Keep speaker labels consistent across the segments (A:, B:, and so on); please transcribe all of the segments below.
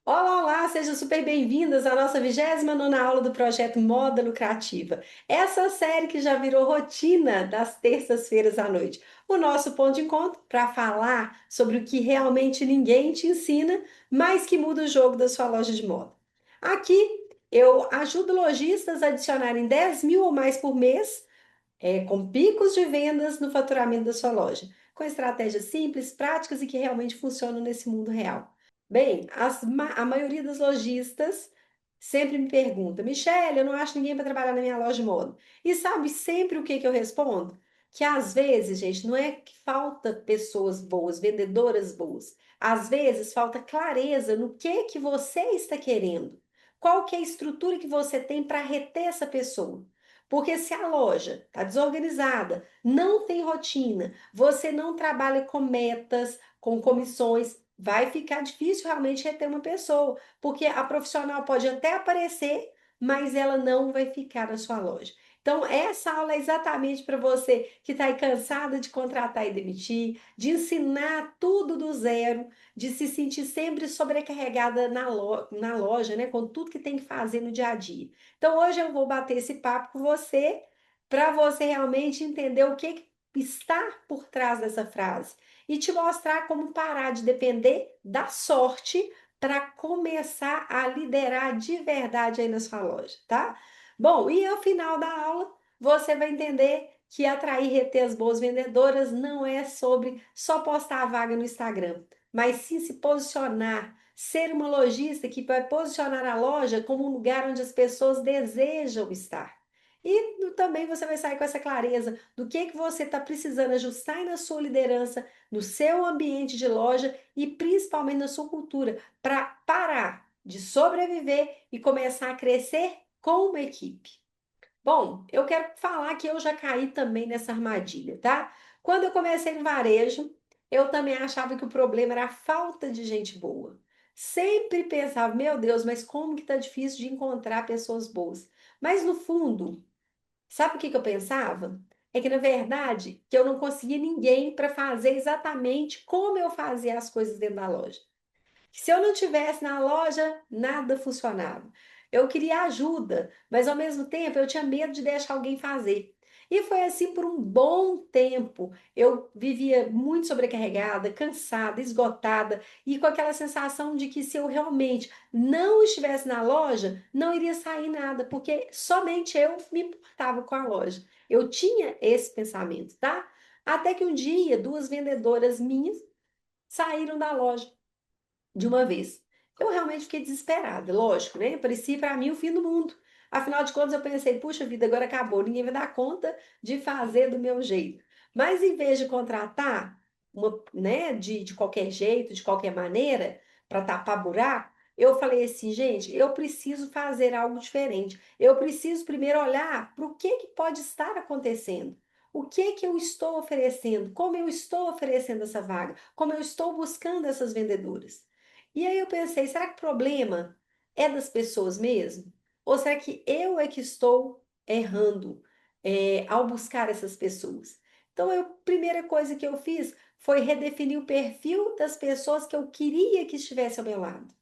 A: Olá, olá, sejam super bem-vindas à nossa 29ª aula do projeto Moda Lucrativa. Essa série que já virou rotina das terças-feiras à noite. O nosso ponto de encontro para falar sobre o que realmente ninguém te ensina, mas que muda o jogo da sua loja de moda. Aqui eu ajudo lojistas a adicionarem 10 mil ou mais por mês, com picos de vendas no faturamento da sua loja, com estratégias simples, práticas e que realmente funcionam nesse mundo real. Bem, a maioria dos lojistas sempre me pergunta, Michele, eu não acho ninguém para trabalhar na minha loja de moda. E sabe sempre o que que eu respondo? Que às vezes, gente, não é que falta pessoas boas, vendedoras boas. Às vezes falta clareza no que você está querendo. Qual que é a estrutura que você tem para reter essa pessoa? Porque se a loja está desorganizada, não tem rotina, você não trabalha com metas, com comissões, vai ficar difícil realmente reter uma pessoa, porque a profissional pode até aparecer, mas ela não vai ficar na sua loja. Então, essa aula é exatamente para você que está aí cansada de contratar e demitir, de ensinar tudo do zero, de se sentir sempre sobrecarregada na loja, né, com tudo que tem que fazer no dia a dia. Então, hoje eu vou bater esse papo com você para você realmente entender o que está por trás dessa frase e te mostrar como parar de depender da sorte para começar a liderar de verdade aí na sua loja, tá? Bom, e ao final da aula você vai entender que atrair e reter as boas vendedoras não é sobre só postar a vaga no Instagram, mas sim se posicionar, ser uma lojista que vai posicionar a loja como um lugar onde as pessoas desejam estar. E também você vai sair com essa clareza do que você está precisando ajustar aí na sua liderança, no seu ambiente de loja e principalmente na sua cultura, para parar de sobreviver e começar a crescer com uma equipe. Bom, eu quero falar que eu já caí também nessa armadilha, tá? Quando eu comecei no varejo, eu também achava que o problema era a falta de gente boa. Sempre pensava, meu Deus, mas como que tá difícil de encontrar pessoas boas? Mas no fundo, sabe o que que eu pensava? É que, na verdade, que eu não conseguia ninguém para fazer exatamente como eu fazia as coisas dentro da loja. Se eu não tivesse na loja, nada funcionava. Eu queria ajuda, mas ao mesmo tempo eu tinha medo de deixar alguém fazer. E foi assim por um bom tempo. Eu vivia muito sobrecarregada, cansada, esgotada e com aquela sensação de que se eu realmente não estivesse na loja, não iria sair nada, porque somente eu me importava com a loja. Eu tinha esse pensamento, tá? Até que um dia, duas vendedoras minhas saíram da loja de uma vez. Eu realmente fiquei desesperada, lógico, né? Parecia para mim o fim do mundo. Afinal de contas, eu pensei, puxa vida, agora acabou, ninguém vai dar conta de fazer do meu jeito. Mas em vez de contratar uma, né, de qualquer jeito, de qualquer maneira, para tapar buraco, eu falei assim, gente, eu preciso fazer algo diferente. Eu preciso primeiro olhar para o que pode estar acontecendo. O que eu estou oferecendo? Como eu estou oferecendo essa vaga? Como eu estou buscando essas vendedoras? E aí eu pensei, será que o problema é das pessoas mesmo? Ou será que eu é que estou errando, ao buscar essas pessoas? Então, a primeira coisa que eu fiz foi redefinir o perfil das pessoas que eu queria que estivesse ao meu lado.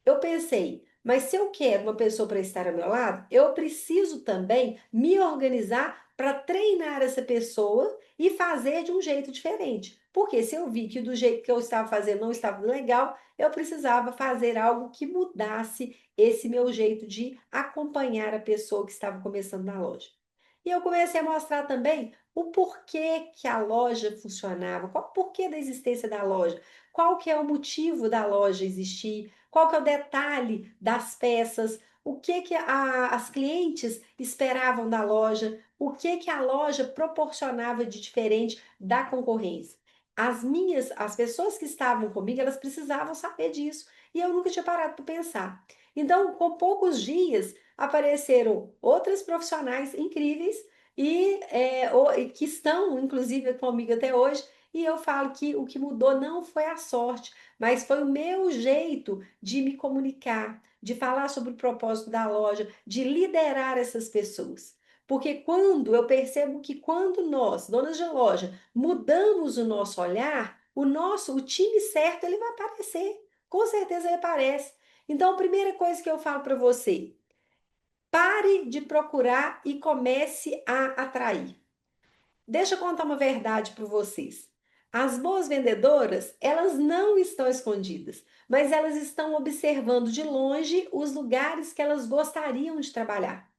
A: Eu pensei, mas se eu quero uma pessoa para estar ao meu lado, eu preciso também me organizar para treinar essa pessoa e fazer de um jeito diferente. Porque se eu vi que do jeito que eu estava fazendo não estava legal, eu precisava fazer algo que mudasse esse meu jeito de acompanhar a pessoa que estava começando na loja. E eu comecei a mostrar também o porquê que a loja funcionava, qual o porquê da existência da loja, qual que é o motivo da loja existir, qual que é o detalhe das peças, o que que as clientes esperavam da loja, o que que a loja proporcionava de diferente da concorrência. As pessoas que estavam comigo, elas precisavam saber disso e eu nunca tinha parado para pensar. Então, com poucos dias, apareceram outras profissionais incríveis e que estão, inclusive, comigo até hoje. E eu falo que o que mudou não foi a sorte, mas foi o meu jeito de me comunicar, de falar sobre o propósito da loja, de liderar essas pessoas. Porque quando eu percebo que quando nós, donas de loja, mudamos o nosso olhar, o time certo ele vai aparecer. com certeza ele aparece. Então, a primeira coisa que eu falo para você, pare de procurar e comece a atrair. Deixa eu contar uma verdade para vocês. As boas vendedoras, elas não estão escondidas, mas elas estão observando de longe os lugares que elas gostariam de trabalhar.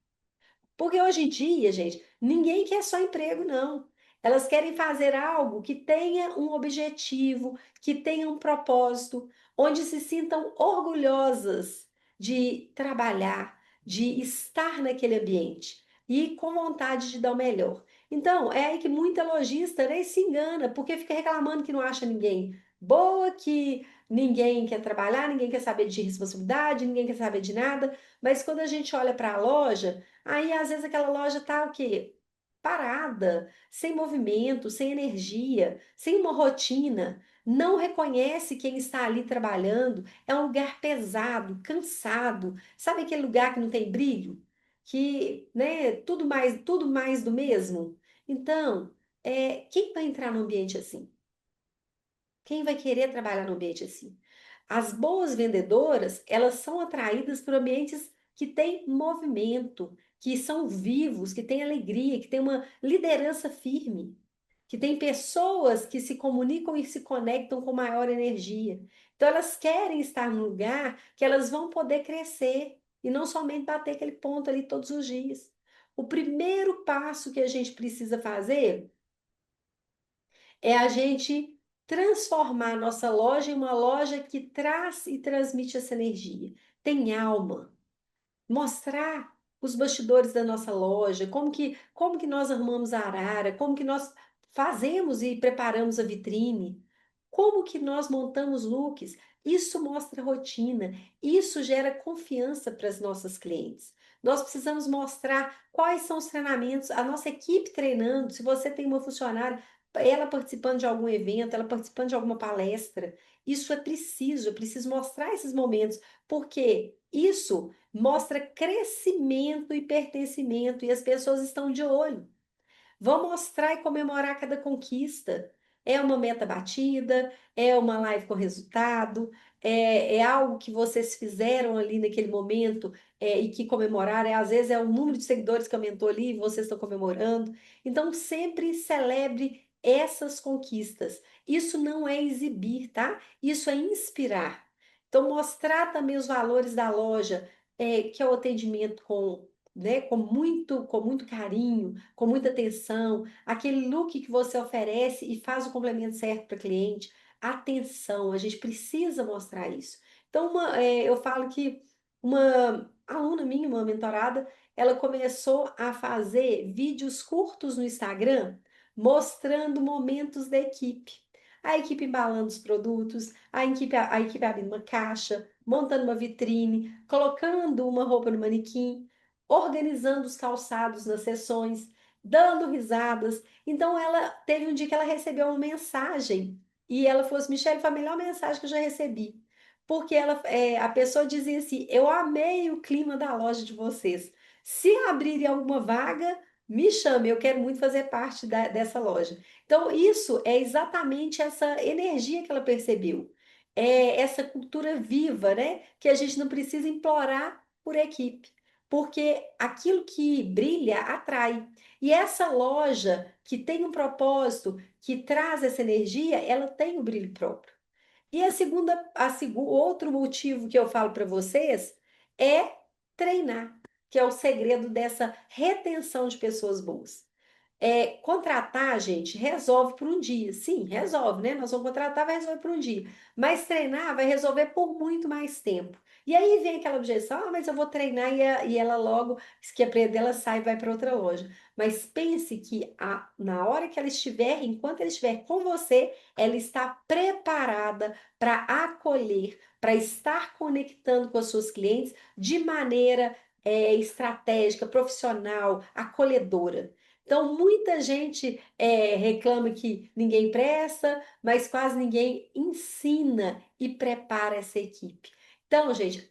A: Porque hoje em dia, gente, ninguém quer só emprego, não. Elas querem fazer algo que tenha um objetivo, que tenha um propósito, onde se sintam orgulhosas de trabalhar, de estar naquele ambiente e com vontade de dar o melhor. Então, é aí que muita lojista, né, se engana, porque fica reclamando que não acha ninguém boa, que ninguém quer trabalhar, ninguém quer saber de responsabilidade, ninguém quer saber de nada. Mas quando a gente olha para a loja, aí, às vezes, aquela loja tá o quê? Parada, sem movimento, sem energia, sem uma rotina. Não reconhece quem está ali trabalhando. É um lugar pesado, cansado. Sabe aquele lugar que não tem brilho? Que, né, tudo mais do mesmo? Então, quem vai entrar num ambiente assim? Quem vai querer trabalhar num ambiente assim? As boas vendedoras, elas são atraídas por ambientes que têm movimento, que são vivos, que têm alegria, que têm uma liderança firme, que têm pessoas que se comunicam e se conectam com maior energia. Então, elas querem estar num lugar que elas vão poder crescer e não somente bater aquele ponto ali todos os dias. O primeiro passo que a gente precisa fazer é a gente transformar a nossa loja em uma loja que traz e transmite essa energia. Tem alma. Mostrar os bastidores da nossa loja, como que nós arrumamos a arara, como que nós fazemos e preparamos a vitrine, como que nós montamos looks. Isso mostra rotina, isso gera confiança para as nossas clientes. Nós precisamos mostrar quais são os treinamentos, a nossa equipe treinando. Se você tem uma funcionária, ela participando de algum evento, ela participando de alguma palestra, isso é preciso mostrar esses momentos, porque isso mostra crescimento e pertencimento, e as pessoas estão de olho. Vão mostrar e comemorar cada conquista. É uma meta batida, é uma live com resultado, é algo que vocês fizeram ali naquele momento e que comemoraram. Às vezes é o número de seguidores que aumentou ali e vocês estão comemorando. Então, sempre celebre essas conquistas. Isso não é exibir, tá? Isso é inspirar. Então, mostrar também os valores da loja, que é o atendimento né, com muito carinho, com muita atenção, aquele look que você oferece e faz o complemento certo para o cliente. Atenção, a gente precisa mostrar isso. Então, eu falo que uma aluna minha, uma mentorada, ela começou a fazer vídeos curtos no Instagram mostrando momentos da equipe. A equipe embalando os produtos, a equipe abrindo uma caixa, montando uma vitrine, colocando uma roupa no manequim, organizando os calçados nas sessões, dando risadas. Então, ela teve um dia que ela recebeu uma mensagem e ela falou assim: Michelle, foi a melhor mensagem que eu já recebi. Porque a pessoa dizia assim: eu amei o clima da loja de vocês. Se abrirem alguma vaga, me chame, eu quero muito fazer parte dessa loja. Então, isso é exatamente essa energia que ela percebeu. É essa cultura viva, né? Que a gente não precisa implorar por equipe, porque aquilo que brilha atrai. E essa loja que tem um propósito, que traz essa energia, ela tem o brilho próprio. E o outro motivo que eu falo para vocês é treinar, que é o segredo dessa retenção de pessoas boas. Contratar, gente, resolve por um dia. Sim, resolve, né? Nós vamos contratar, vai resolver por um dia. Mas treinar vai resolver por muito mais tempo. E aí vem aquela objeção: mas eu vou treinar e ela logo, se que aprender, ela sai e vai para outra loja. Mas pense que na hora que ela estiver, enquanto ela estiver com você, ela está preparada para acolher, para estar conectando com as suas clientes de maneira estratégica, profissional, acolhedora. Então, muita gente reclama que ninguém presta, mas quase ninguém ensina e prepara essa equipe. Então, gente,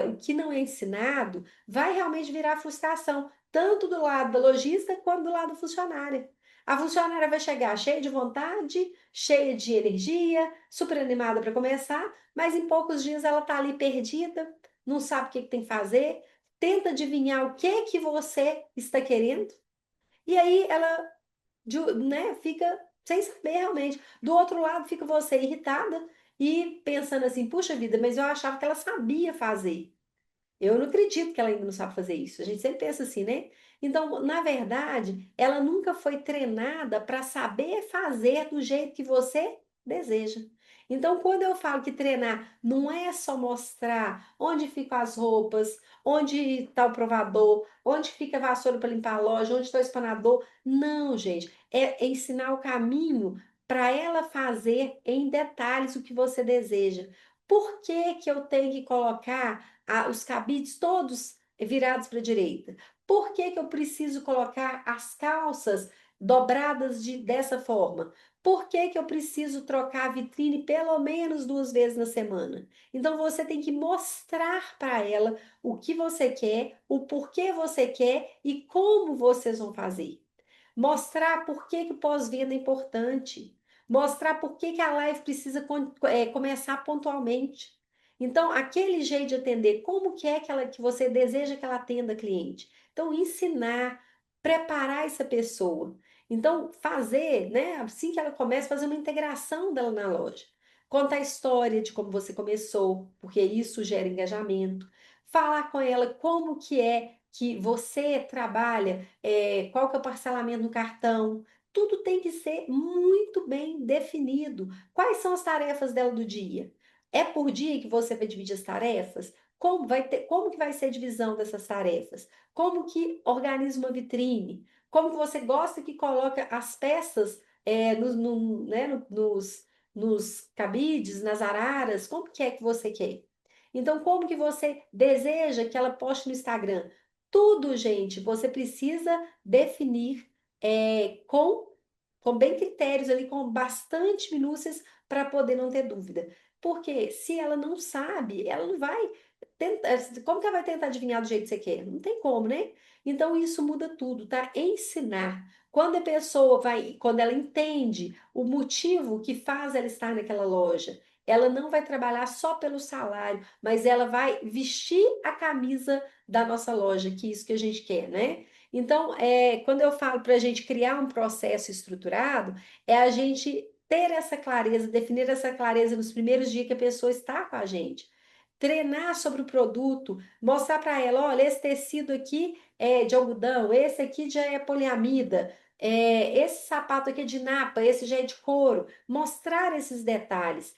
A: o que não é ensinado vai realmente virar frustração, tanto do lado da lojista quanto do lado da funcionária. A funcionária vai chegar cheia de vontade, cheia de energia, super animada para começar, mas em poucos dias ela está ali perdida, não sabe o que que tem que fazer, tenta adivinhar o que que você está querendo, e aí ela, né, fica sem saber realmente. Do outro lado fica você irritada e pensando assim, puxa vida, mas eu achava que ela sabia fazer. Eu não acredito que ela ainda não sabe fazer isso. A gente sempre pensa assim, né? Então, na verdade, ela nunca foi treinada para saber fazer do jeito que você deseja. Então, quando eu falo que treinar não é só mostrar onde ficam as roupas, onde está o provador, onde fica a vassoura para limpar a loja, onde está o espanador. Não, gente. É ensinar o caminho para ela fazer em detalhes o que você deseja. Por que que eu tenho que colocar os cabides todos virados para a direita? Por que que eu preciso colocar as calças dobradas dessa forma? Por que que eu preciso trocar a vitrine pelo menos 2 vezes na semana? Então você tem que mostrar para ela o que você quer, o porquê você quer e como vocês vão fazer. Mostrar por que que o pós-venda é importante. Mostrar por que que a live precisa começar pontualmente. Então, aquele jeito de atender, como que é que você deseja que ela atenda a cliente? Então, ensinar, preparar essa pessoa. Então, fazer, né, assim que ela começa, fazer uma integração dela na loja. Contar a história de como você começou, porque isso gera engajamento. Falar com ela como que é que você trabalha, qual que é o parcelamento no cartão. Tudo tem que ser muito bem definido. Quais são as tarefas dela do dia? É por dia que você vai dividir as tarefas? Como que vai ser a divisão dessas tarefas? Como que organiza uma vitrine? Como que você gosta que coloca as peças né, nos cabides, nas araras? Como que é que você quer? Então, como que você deseja que ela poste no Instagram? Tudo, gente, você precisa definir com bem critérios ali, com bastante minúcias para poder não ter dúvida. Porque se ela não sabe, ela não vai tentar. Como que ela vai tentar adivinhar do jeito que você quer? Não tem como, né? Então isso muda tudo, tá? Ensinar. Quando a pessoa vai, quando ela entende o motivo que faz ela estar naquela loja, ela não vai trabalhar só pelo salário, mas ela vai vestir a camisa da nossa loja, que é isso que a gente quer, né? Então, quando eu falo para a gente criar um processo estruturado, é a gente ter essa clareza, definir essa clareza nos primeiros dias que a pessoa está com a gente. Treinar sobre o produto, mostrar para ela, olha, esse tecido aqui é de algodão, esse aqui já é poliamida, esse sapato aqui é de napa, esse já é de couro. Mostrar esses detalhes,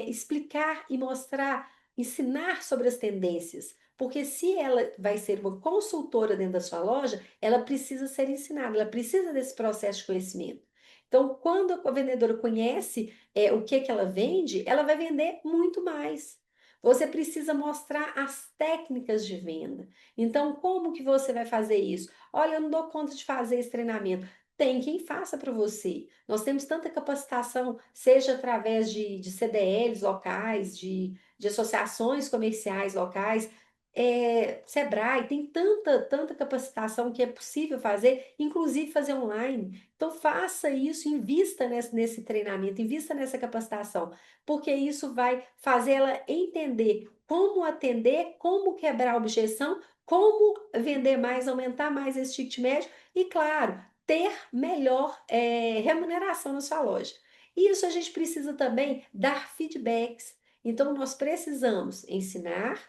A: explicar e mostrar, ensinar sobre as tendências. Porque se ela vai ser uma consultora dentro da sua loja, ela precisa ser ensinada, ela precisa desse processo de conhecimento. Então, quando a vendedora conhece o que que ela vende, ela vai vender muito mais. Você precisa mostrar as técnicas de venda. Então, como que você vai fazer isso? Olha, eu não dou conta de fazer esse treinamento. Tem quem faça para você. Nós temos tanta capacitação, seja através de CDLs locais, de associações comerciais locais, Sebrae, tem tanta capacitação que é possível fazer, inclusive fazer online. Então, faça isso, invista nesse treinamento, invista nessa capacitação, porque isso vai fazer ela entender como atender, como quebrar a objeção, como vender mais, aumentar mais esse ticket médio e, claro, ter melhor remuneração na sua loja. Isso a gente precisa também dar feedbacks. Então, nós precisamos ensinar,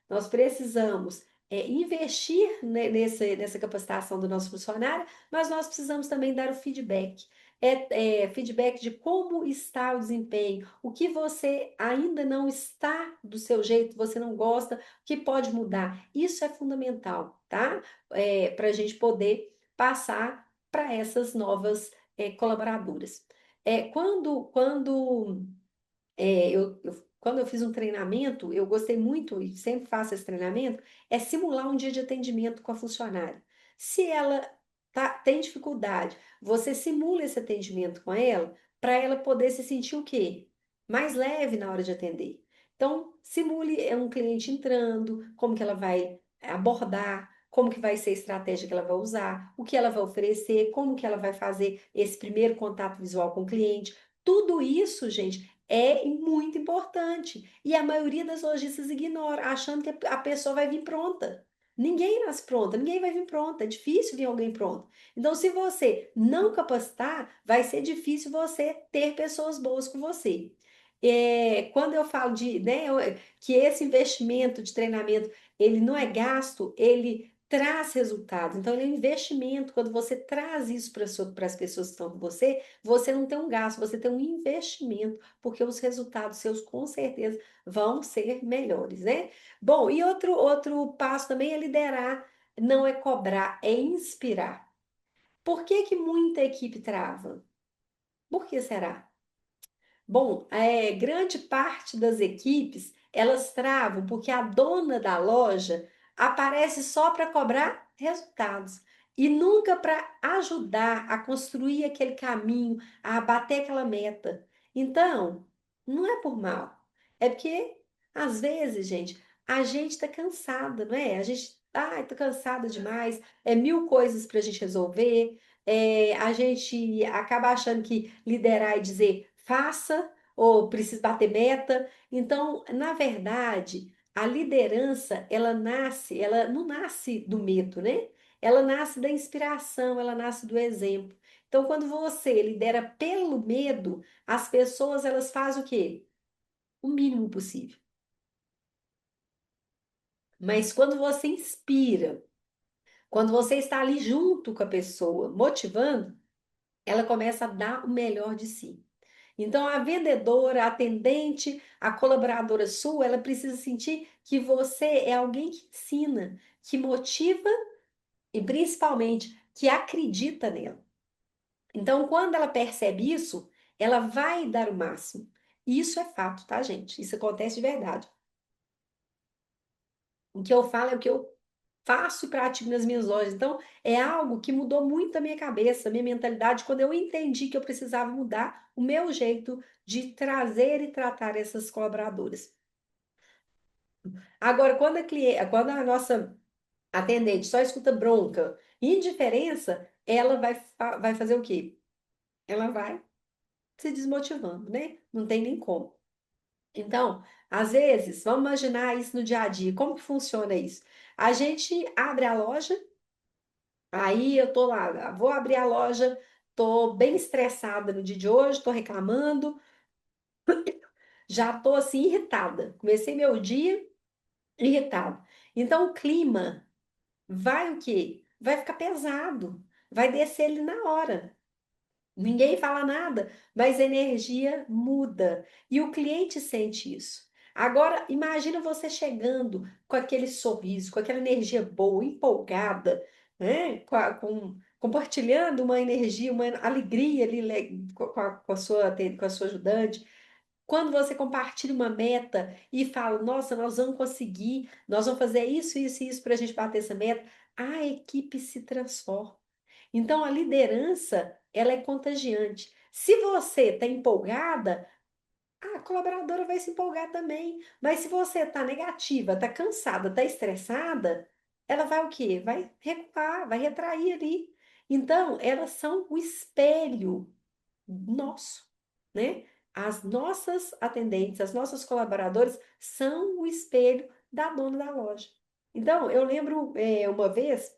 A: nós precisamos investir nessa capacitação do nosso funcionário, mas nós precisamos também dar o feedback. Feedback de como está o desempenho, o que você ainda não está do seu jeito, você não gosta, o que pode mudar. Isso é fundamental, tá? Para a gente poder passar para essas novas colaboradoras. Quando eu fiz um treinamento, eu gostei muito e sempre faço esse treinamento, é simular um dia de atendimento com a funcionária. Se ela tem dificuldade, você simula esse atendimento com ela para ela poder se sentir o quê? Mais leve na hora de atender. Então, simule um cliente entrando, como que ela vai abordar, como que vai ser a estratégia que ela vai usar, o que ela vai oferecer, como que ela vai fazer esse primeiro contato visual com o cliente. Tudo isso, gente, é muito importante. E a maioria das lojistas ignora, achando que a pessoa vai vir pronta. Ninguém nasce pronta, ninguém vai vir pronta. É difícil vir alguém pronto. Então, se você não capacitar, vai ser difícil você ter pessoas boas com você. Quando eu falo de, né, que esse investimento de treinamento, ele não é gasto, ele traz resultados. Então, ele é um investimento. Quando você traz isso para as pessoas que estão com você, você não tem um gasto, você tem um investimento, porque os resultados seus, com certeza, vão ser melhores, né? Bom, e outro passo também é liderar, não é cobrar, é inspirar. Por que que muita equipe trava? Por que será? Bom, grande parte das equipes, elas travam porque a dona da loja aparece só para cobrar resultados e nunca para ajudar a construir aquele caminho, a bater aquela meta. Então, não é por mal, é porque às vezes, gente, a gente está cansada, não é? A gente, tá cansada demais, é mil coisas para a gente resolver, a gente acaba achando que liderar e dizer faça ou precisa bater meta. Então, na verdade, a liderança, ela não nasce do medo, né? Ela nasce da inspiração, ela nasce do exemplo. Então, quando você lidera pelo medo, as pessoas elas fazem o quê? O mínimo possível. Mas quando você inspira, quando você está ali junto com a pessoa, motivando, ela começa a dar o melhor de si. Então, a vendedora, a atendente, a colaboradora sua, ela precisa sentir que você é alguém que ensina, que motiva e principalmente que acredita nela. Então, quando ela percebe isso, ela vai dar o máximo. E isso é fato, tá, gente? Isso acontece de verdade. O que eu falo é o que eu faço e pratico nas minhas lojas. Então, é algo que mudou muito a minha cabeça, a minha mentalidade, quando eu entendi que eu precisava mudar o meu jeito de trazer e tratar essas colaboradoras. Agora, quando a nossa atendente só escuta bronca e indiferença, ela vai fazer o quê? Ela vai se desmotivando, né? Não tem nem como. Então, às vezes, vamos imaginar isso no dia a dia. Como que funciona isso? A gente abre a loja, aí eu tô lá, vou abrir a loja, tô bem estressada no dia de hoje, tô reclamando, já tô assim irritada. Comecei meu dia irritada. Então, o clima vai o quê? Vai ficar pesado, vai descer ele na hora. Ninguém fala nada, mas a energia muda e o cliente sente isso. Agora, imagina você chegando com aquele sorriso, com aquela energia boa, empolgada, né? Compartilhando uma energia, uma alegria ali com a sua ajudante. Quando você compartilha uma meta e fala, nossa, nós vamos conseguir, nós vamos fazer isso, isso e isso para a gente bater essa meta, a equipe se transforma. Então, a liderança, ela é contagiante. Se você está empolgada, a colaboradora vai se empolgar também. Mas se você está negativa, está cansada, está estressada, ela vai o quê? Vai recuar, vai retrair ali. Então, elas são o espelho nosso, né? As nossas atendentes, as nossas colaboradoras são o espelho da dona da loja. Então, eu lembro uma vez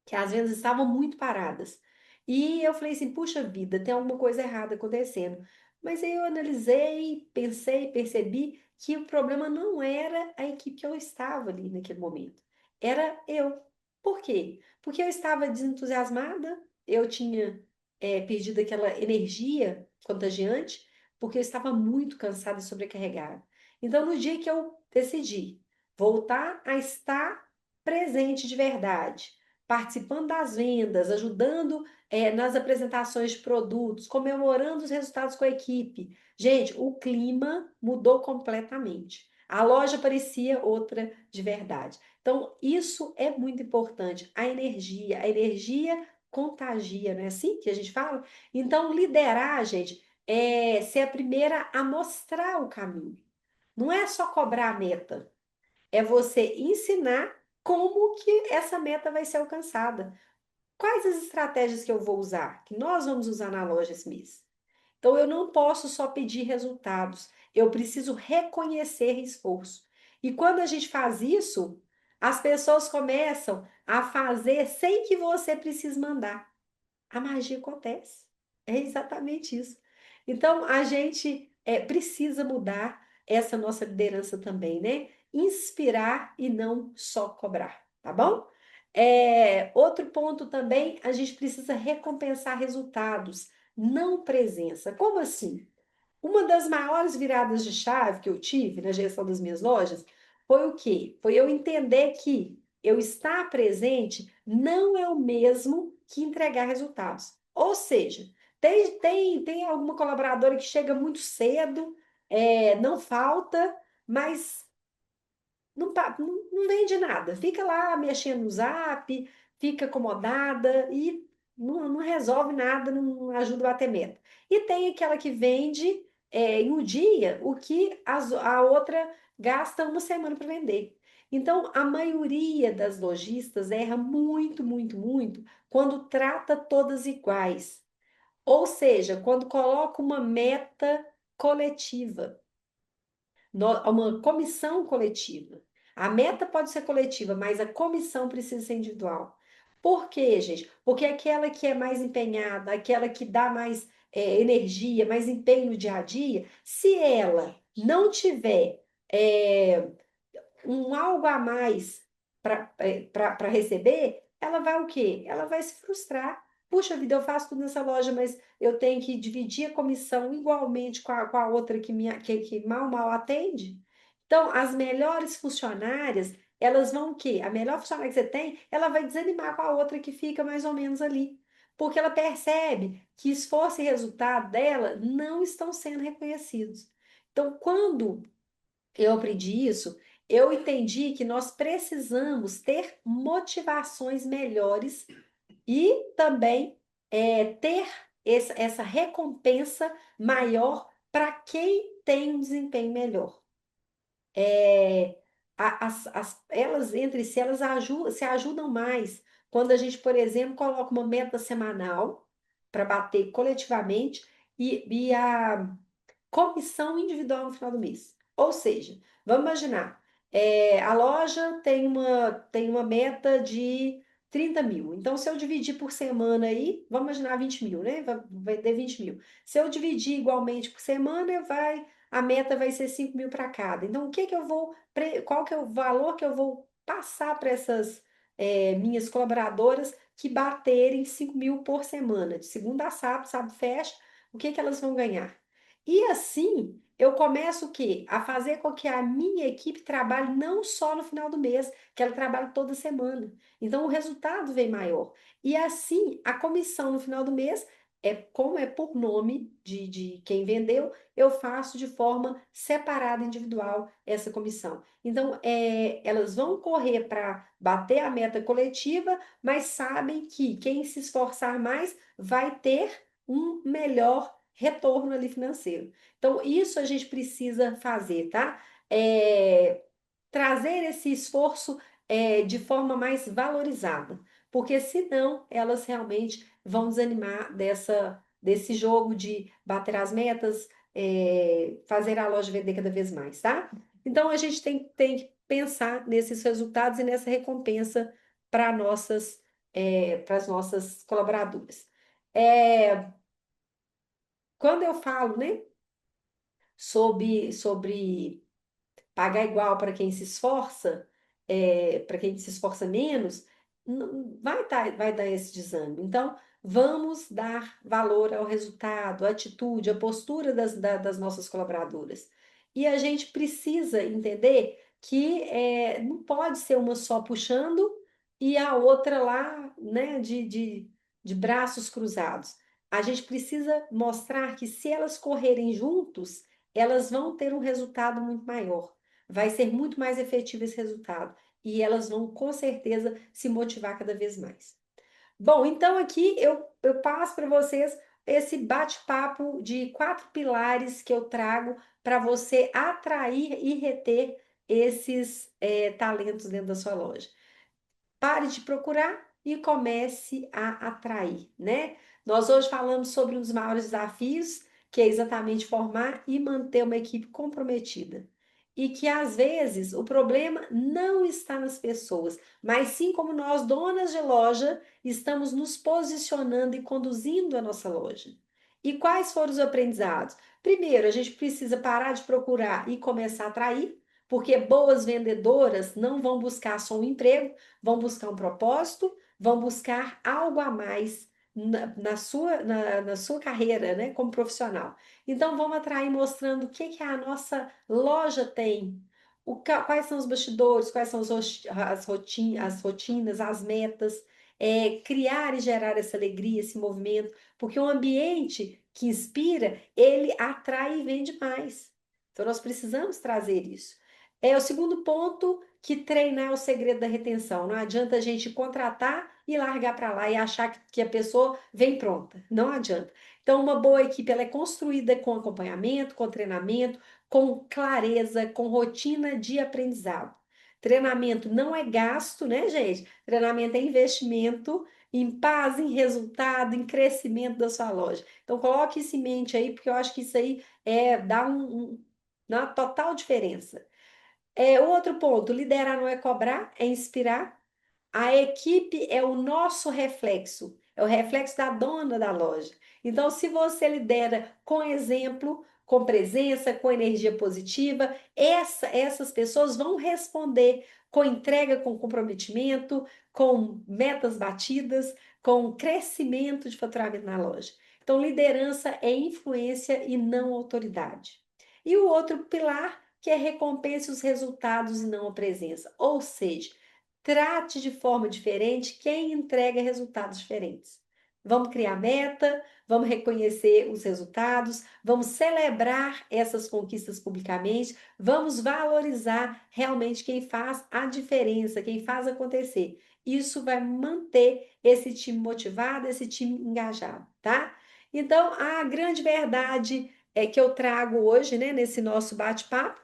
A: que às vezes estavam muito paradas. E eu falei assim, puxa vida, tem alguma coisa errada acontecendo. Mas aí eu analisei, pensei, percebi que o problema não era a equipe que eu estava ali naquele momento. Era eu. Por quê? Porque eu estava desentusiasmada, eu tinha perdido aquela energia contagiante, porque eu estava muito cansada e sobrecarregada. Então, no dia que eu decidi voltar a estar presente de verdade, participando das vendas, ajudando nas apresentações de produtos, comemorando os resultados com a equipe. Gente, o clima mudou completamente. A loja parecia outra de verdade. Então, isso é muito importante. A energia contagia, não é assim que a gente fala? Então, liderar, gente, é ser a primeira a mostrar o caminho. Não é só cobrar a meta, é você ensinar como que essa meta vai ser alcançada. Quais as estratégias que eu vou usar, que nós vamos usar na loja esse mês? Então, eu não posso só pedir resultados, eu preciso reconhecer esforço. E quando a gente faz isso, as pessoas começam a fazer sem que você precise mandar. A magia acontece. É exatamente isso. Então, a gente precisa mudar essa nossa liderança também, né? Inspirar e não só cobrar, tá bom? Outro ponto também, a gente precisa recompensar resultados, não presença. Como assim? Uma das maiores viradas de chave que eu tive na gestão das minhas lojas foi o quê? Foi eu entender que eu estar presente não é o mesmo que entregar resultados. Ou seja, tem alguma colaboradora que chega muito cedo, não falta, mas não vende nada. Fica lá mexendo no Zap, fica acomodada e não resolve nada, não ajuda a bater meta. E tem aquela que vende em um dia o que a outra gasta uma semana para vender. Então, a maioria das lojistas erra muito, muito, muito quando trata todas iguais. Ou seja, quando coloca uma meta coletiva uma comissão coletiva. A meta pode ser coletiva, mas a comissão precisa ser individual. Por quê, gente? Porque aquela que é mais empenhada, aquela que dá mais energia, mais empenho no dia a dia, se ela não tiver é, um algo a mais para receber, ela vai o quê? Ela vai se frustrar. Puxa vida, eu faço tudo nessa loja, mas eu tenho que dividir a comissão igualmente com a outra que mal atende. Então, as melhores funcionárias, elas vão o quê? A melhor funcionária que você tem, ela vai desanimar com a outra que fica mais ou menos ali. Porque ela percebe que esforço e resultado dela não estão sendo reconhecidos. Então, quando eu aprendi isso, eu entendi que nós precisamos ter motivações melhores e também ter essa recompensa maior para quem tem um desempenho melhor. É, elas entre si, elas se ajudam mais quando a gente, por exemplo, coloca uma meta semanal para bater coletivamente e a comissão individual no final do mês. Ou seja, vamos imaginar, a loja tem uma meta de 30 mil. Então, se eu dividir por semana aí, vamos imaginar 20 mil, né? Vai ter 20 mil. Se eu dividir igualmente por semana, a meta vai ser 5 mil para cada. Então, qual que é o valor que eu vou passar para essas minhas colaboradoras que baterem 5 mil por semana, de segunda a sábado, sábado fecha, o que que elas vão ganhar? E assim, eu começo o quê? A fazer com que a minha equipe trabalhe não só no final do mês, que ela trabalhe toda semana. Então, o resultado vem maior. E assim, a comissão no final do mês, como é por nome de quem vendeu, eu faço de forma separada, individual, essa comissão. Então, elas vão correr para bater a meta coletiva, mas sabem que quem se esforçar mais vai ter um melhor retorno ali financeiro. Então, isso a gente precisa fazer, tá? É, trazer esse esforço de forma mais valorizada, porque senão elas realmente vão desanimar desse jogo de bater as metas, fazer a loja vender cada vez mais, tá? Então, a gente tem que pensar nesses resultados e nessa recompensa para as nossas colaboradoras. É, quando eu falo, né, sobre pagar igual para quem se esforça, para quem se esforça menos, vai dar esse desânimo. Então, vamos dar valor ao resultado, à atitude, à postura das nossas colaboradoras. E a gente precisa entender que não pode ser uma só puxando e a outra lá, né, de braços cruzados. A gente precisa mostrar que se elas correrem juntos, elas vão ter um resultado muito maior. Vai ser muito mais efetivo esse resultado. E elas vão, com certeza, se motivar cada vez mais. Bom, então aqui eu passo para vocês esse bate-papo de 4 pilares que eu trago para você atrair e reter esses talentos dentro da sua loja. Pare de procurar e comece a atrair, né? Nós hoje falamos sobre um dos maiores desafios, que é exatamente formar e manter uma equipe comprometida. E que às vezes o problema não está nas pessoas, mas sim como nós, donas de loja, estamos nos posicionando e conduzindo a nossa loja. E quais foram os aprendizados? Primeiro, a gente precisa parar de procurar e começar a atrair, porque boas vendedoras não vão buscar só um emprego, vão buscar um propósito, vão buscar algo a mais na sua carreira, né, como profissional. Então, vamos atrair mostrando o que, que a nossa loja tem, quais são os bastidores, quais são as rotinas, as metas, criar e gerar essa alegria, esse movimento, porque o ambiente que inspira, ele atrai e vende mais. Então, nós precisamos trazer isso. O segundo ponto, que treinar é o segredo da retenção. Não adianta a gente contratar e largar para lá e achar que a pessoa vem pronta. Não adianta. Então, uma boa equipe ela é construída com acompanhamento, com treinamento, com clareza, com rotina de aprendizado. Treinamento não é gasto, né, gente? Treinamento é investimento em paz, em resultado, em crescimento da sua loja. Então, coloque isso em mente aí, porque eu acho que isso aí dá uma total diferença. Outro ponto, liderar não é cobrar, é inspirar. A equipe é o nosso reflexo, é o reflexo da dona da loja. Então, se você lidera com exemplo, com presença, com energia positiva, essas pessoas vão responder com entrega, com comprometimento, com metas batidas, com crescimento de faturamento na loja. Então, liderança é influência e não autoridade. E o outro pilar, que é recompense os resultados e não a presença. Ou seja, trate de forma diferente quem entrega resultados diferentes. Vamos criar meta, vamos reconhecer os resultados, vamos celebrar essas conquistas publicamente, vamos valorizar realmente quem faz a diferença, quem faz acontecer. Isso vai manter esse time motivado, esse time engajado, tá? Então, a grande verdade que eu trago hoje, né, nesse nosso bate-papo,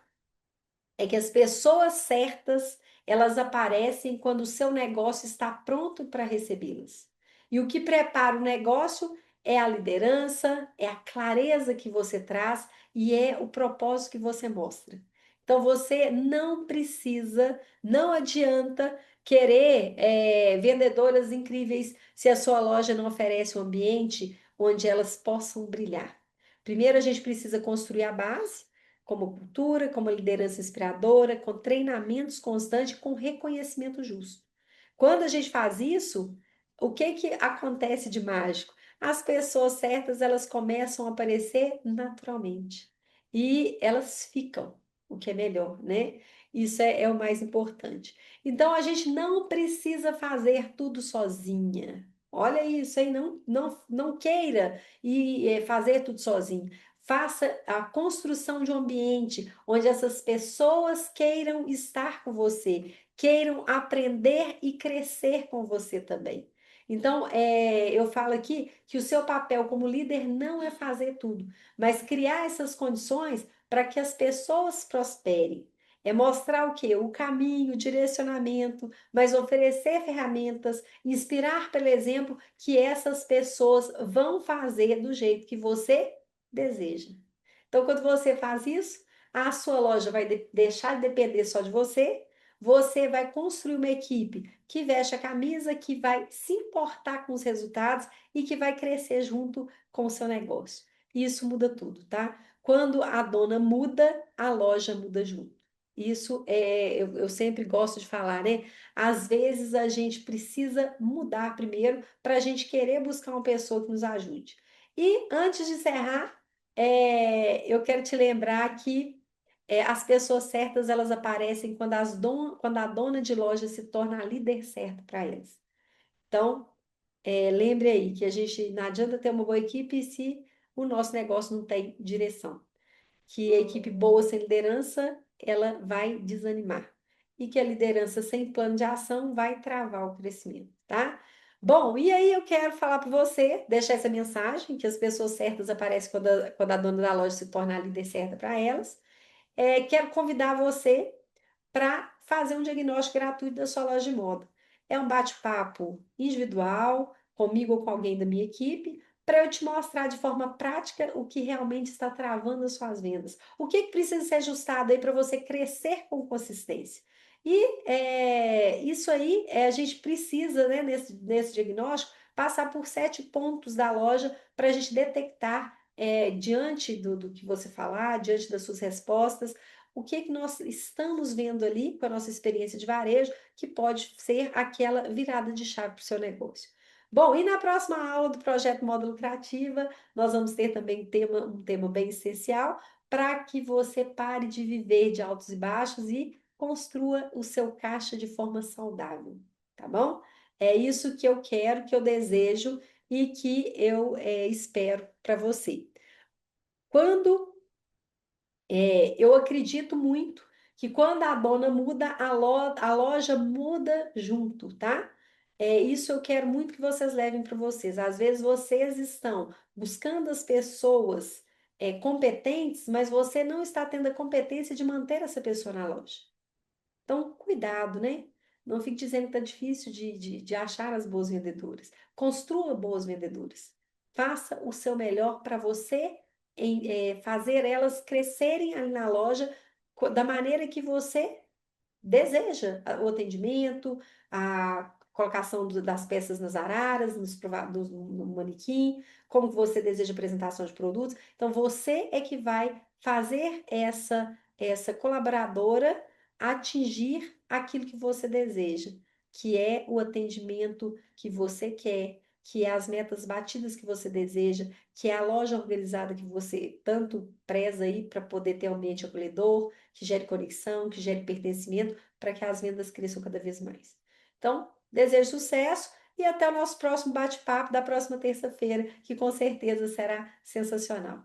A: é que as pessoas certas, elas aparecem quando o seu negócio está pronto para recebê-las. E o que prepara o negócio é a liderança, é a clareza que você traz e é o propósito que você mostra. Então você não precisa, não adianta querer vendedoras incríveis se a sua loja não oferece um ambiente onde elas possam brilhar. Primeiro a gente precisa construir a base, como cultura, como liderança inspiradora, com treinamentos constantes, com reconhecimento justo. Quando a gente faz isso, o que que acontece de mágico? As pessoas certas, elas começam a aparecer naturalmente e elas ficam, o que é melhor, né? Isso é o mais importante. Então, a gente não precisa fazer tudo sozinha. Olha isso aí, não queira fazer tudo sozinho. Faça a construção de um ambiente onde essas pessoas queiram estar com você, queiram aprender e crescer com você também. Então, eu falo aqui que o seu papel como líder não é fazer tudo, mas criar essas condições para que as pessoas prosperem. É mostrar o quê? O caminho, o direcionamento, mas oferecer ferramentas, inspirar pelo exemplo que essas pessoas vão fazer do jeito que você deseja. Então, quando você faz isso, a sua loja vai deixar de depender só de você, você vai construir uma equipe que veste a camisa, que vai se importar com os resultados e que vai crescer junto com o seu negócio. Isso muda tudo, tá? Quando a dona muda, a loja muda junto. Isso eu sempre gosto de falar, né? Às vezes a gente precisa mudar primeiro para a gente querer buscar uma pessoa que nos ajude. E antes de encerrar, eu quero te lembrar que as pessoas certas elas aparecem quando a dona de loja se torna a líder certa para elas. Então, lembre aí que a gente não adianta ter uma boa equipe se o nosso negócio não tem direção. Que a equipe boa sem liderança ela vai desanimar e que a liderança sem plano de ação vai travar o crescimento, tá? Bom, e aí eu quero falar para você, deixar essa mensagem, que as pessoas certas aparecem quando a dona da loja se torna a líder certa para elas. Quero convidar você para fazer um diagnóstico gratuito da sua loja de moda. É um bate-papo individual, comigo ou com alguém da minha equipe, para eu te mostrar de forma prática o que realmente está travando as suas vendas. O que precisa ser ajustado aí para você crescer com consistência. E isso aí, a gente precisa, né, nesse diagnóstico, passar por 7 pontos da loja para a gente detectar, diante do que você falar, diante das suas respostas, o que que nós estamos vendo ali com a nossa experiência de varejo que pode ser aquela virada de chave para o seu negócio. Bom, e na próxima aula do projeto Módulo Criativa, nós vamos ter também um tema bem essencial para que você pare de viver de altos e baixos e construa o seu caixa de forma saudável, tá bom? É isso que eu quero, que eu desejo e que eu espero para você. Quando eu acredito muito que quando a dona muda, a loja muda junto, tá? Isso eu quero muito que vocês levem para vocês. Às vezes vocês estão buscando as pessoas competentes, mas você não está tendo a competência de manter essa pessoa na loja. Então, cuidado, né? Não fique dizendo que está difícil de achar as boas vendedoras. Construa boas vendedoras. Faça o seu melhor para você fazer elas crescerem ali na loja da maneira que você deseja o atendimento, a colocação das peças nas araras, no manequim, como você deseja a apresentação de produtos. Então, você é que vai fazer essa colaboradora atingir aquilo que você deseja, que é o atendimento que você quer, que é as metas batidas que você deseja, que é a loja organizada que você tanto preza aí para poder ter um ambiente acolhedor, que gere conexão, que gere pertencimento, para que as vendas cresçam cada vez mais. Então, desejo sucesso e até o nosso próximo bate-papo da próxima terça-feira, que com certeza será sensacional.